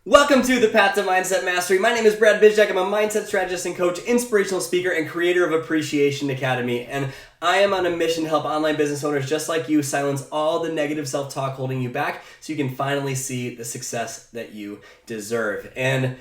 Welcome to the Path to Mindset Mastery. My name is Brad Bizjack. I'm a mindset strategist and coach, inspirational speaker, and creator of Appreciation Academy. And I am on a mission to help online business owners just like you silence all the negative self-talk holding you back so you can finally see the success that you deserve. And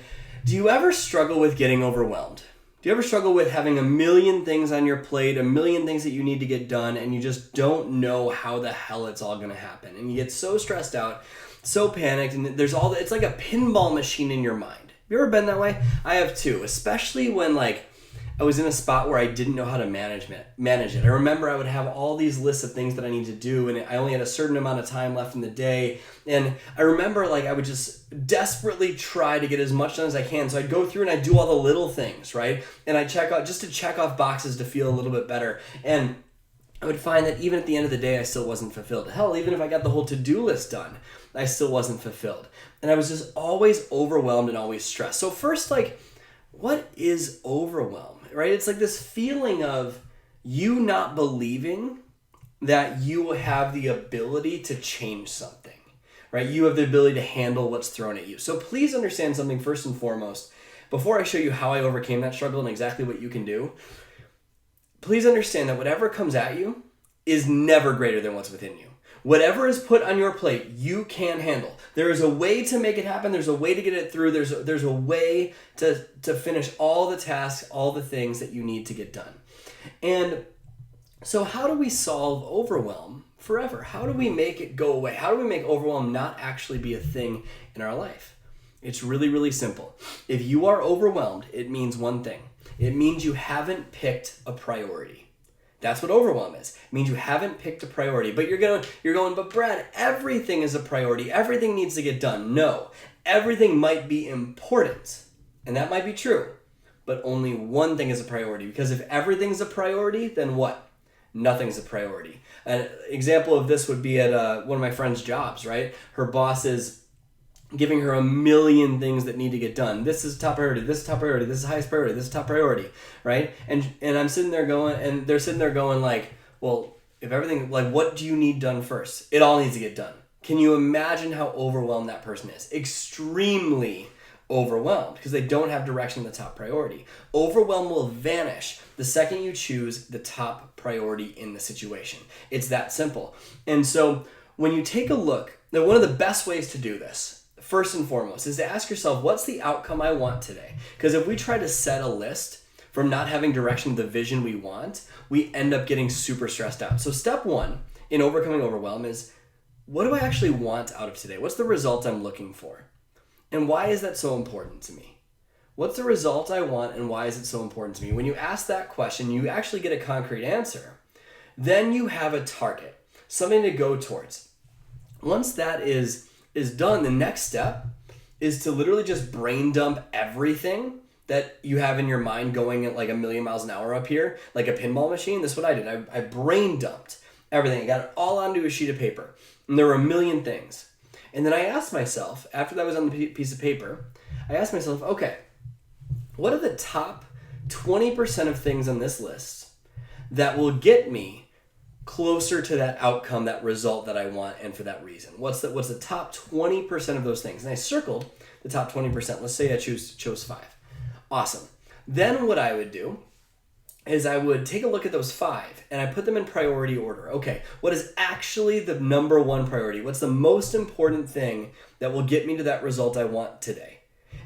do you ever struggle with getting overwhelmed? Do you ever struggle with having a million things on your plate, a million things that you need to get done, and you just don't know how the hell it's all going to happen? And you get so stressed out, so panicked, and it's like a pinball machine in your mind. Have you ever been that way? I have too, especially when I was in a spot where I didn't know how to manage it. I remember I would have all these lists of things that I need to do, and I only had a certain amount of time left in the day. And I remember I would just desperately try to get as much done as I can. So I'd go through and I'd do all the little things, right? And I'd check off boxes to feel a little bit better. And I would find that even at the end of the day, I still wasn't fulfilled. Hell, even if I got the whole to-do list done, I still wasn't fulfilled. And I was just always overwhelmed and always stressed. So first, what is overwhelm, right? It's like this feeling of you not believing that you have the ability to change something, right? You have the ability to handle what's thrown at you. So please understand something first and foremost. Before I show you how I overcame that struggle and exactly what you can do, please understand that whatever comes at you is never greater than what's within you. Whatever is put on your plate, you can handle. There is a way to make it happen. There's a way to get it through. There's a way to finish all the tasks, all the things that you need to get done. And so how do we solve overwhelm forever? How do we make it go away? How do we make overwhelm not actually be a thing in our life? It's really, really simple. If you are overwhelmed, it means one thing. It means you haven't picked a priority. That's what overwhelm is. It means you haven't picked a priority. But you're going, but Brad, everything is a priority. Everything needs to get done. No, everything might be important. And that might be true. But only one thing is a priority. Because if everything's a priority, then what? Nothing's a priority. An example of this would be at one of my friend's jobs, right? Her boss is giving her a million things that need to get done. This is top priority, this is top priority, this is highest priority, this is top priority, right? And I'm sitting there going, and they're sitting there going well, if everything, what do you need done first? It all needs to get done. Can you imagine how overwhelmed that person is? Extremely overwhelmed because they don't have direction in the top priority. Overwhelm will vanish the second you choose the top priority in the situation. It's that simple. And so when you take a look, now one of the best ways to do this, first and foremost, is to ask yourself, what's the outcome I want today? Because if we try to set a list from not having direction of the vision we want, we end up getting super stressed out. So step one in overcoming overwhelm is, what do I actually want out of today? What's the result I'm looking for? And why is that so important to me? What's the result I want and why is it so important to me? When you ask that question, you actually get a concrete answer. Then you have a target, something to go towards. Once that is done, the next step is to literally just brain dump everything that you have in your mind going at a million miles an hour up here, like a pinball machine. That's what I did. I brain dumped everything. I got it all onto a sheet of paper. And there were a million things. And then I asked myself, after that was on the piece of paper, I asked myself, okay, what are the top 20% of things on this list that will get me closer to that outcome, that result that I want, and for that reason? What's the top 20% of those things? And I circled the top 20%. Let's say I chose 5. Awesome. Then what I would do is I would take a look at those 5 and I put them in priority order. Okay, what is actually the number one priority? What's the most important thing that will get me to that result I want today?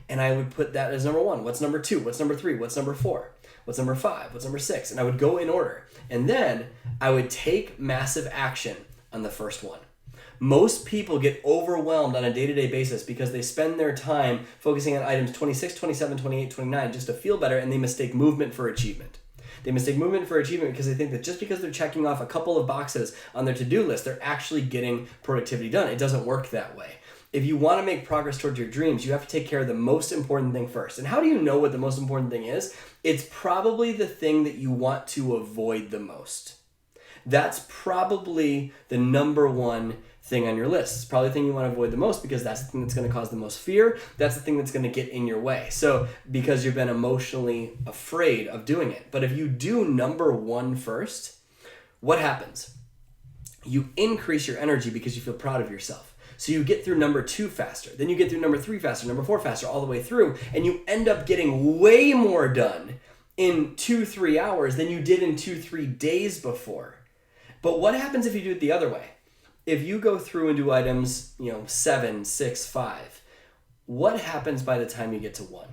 And I would put that as number 1. What's number 2? What's number 3? What's number 4? What's number 5? What's number 6? And I would go in order. And then I would take massive action on the first one. Most people get overwhelmed on a day-to-day basis because they spend their time focusing on items 26, 27, 28, 29 just to feel better, and they mistake movement for achievement. They mistake movement for achievement because they think that just because they're checking off a couple of boxes on their to-do list, they're actually getting productivity done. It doesn't work that way. If you want to make progress towards your dreams, you have to take care of the most important thing first. And how do you know what the most important thing is? It's probably the thing that you want to avoid the most. That's probably the number one thing on your list. It's probably the thing you want to avoid the most because that's the thing that's going to cause the most fear. That's the thing that's going to get in your way. So because you've been emotionally afraid of doing it. But if you do number one first, what happens? You increase your energy because you feel proud of yourself. So you get through number 2 faster, then you get through number 3 faster, number 4 faster, all the way through, and you end up getting way more done in 2-3 hours than you did in 2-3 days before. But what happens if you do it the other way? If you go through and do items, 7, 6, 5, what happens by the time you get to 1?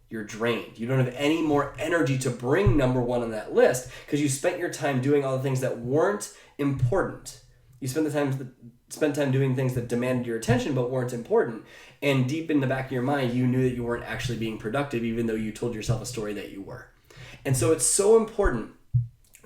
You're drained. You don't have any more energy to bring number 1 on that list because you spent your time doing all the things that weren't important. You spent time doing things that demanded your attention but weren't important. And deep in the back of your mind, you knew that you weren't actually being productive even though you told yourself a story that you were. And so it's so important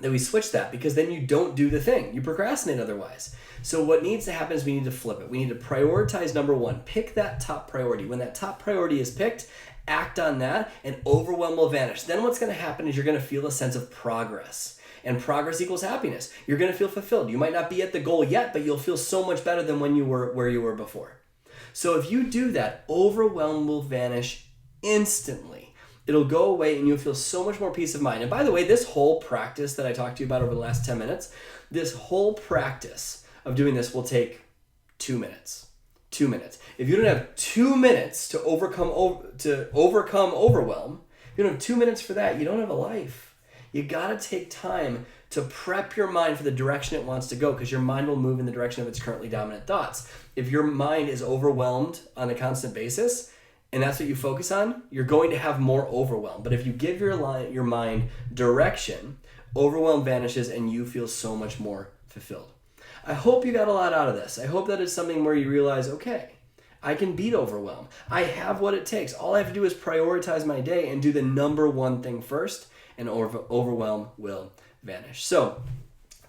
that we switch that, because then you don't do the thing. You procrastinate otherwise. So what needs to happen is we need to flip it. We need to prioritize number 1. Pick that top priority. When that top priority is picked, act on that and overwhelm will vanish. Then what's going to happen is you're going to feel a sense of progress. And progress equals happiness. You're going to feel fulfilled. You might not be at the goal yet, but you'll feel so much better than when you were where you were before. So if you do that, overwhelm will vanish instantly. It'll go away and you'll feel so much more peace of mind. And by the way, this whole practice that I talked to you about over the last 10 minutes, this whole practice of doing this will take 2 minutes. 2 minutes. If you don't have 2 minutes to overcome overwhelm, if you don't have 2 minutes for that, you don't have a life. You gotta take time to prep your mind for the direction it wants to go, because your mind will move in the direction of its currently dominant thoughts. If your mind is overwhelmed on a constant basis, and that's what you focus on, you're going to have more overwhelm. But if you give your mind direction, overwhelm vanishes and you feel so much more fulfilled. I hope you got a lot out of this. I hope that is something where you realize, okay, I can beat overwhelm. I have what it takes. All I have to do is prioritize my day and do the number 1 thing first, and overwhelm will vanish. So,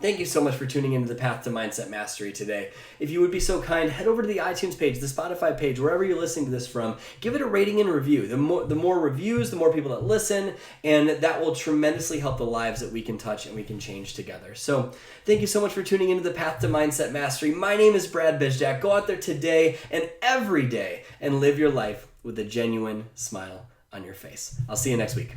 thank you so much for tuning into the Path to Mindset Mastery today. If you would be so kind, head over to the iTunes page, the Spotify page, wherever you're listening to this from. Give it a rating and review. The more reviews, the more people that listen, and that will tremendously help the lives that we can touch and we can change together. So thank you so much for tuning into the Path to Mindset Mastery. My name is Brad Bizjack. Go out there today and every day and live your life with a genuine smile on your face. I'll see you next week.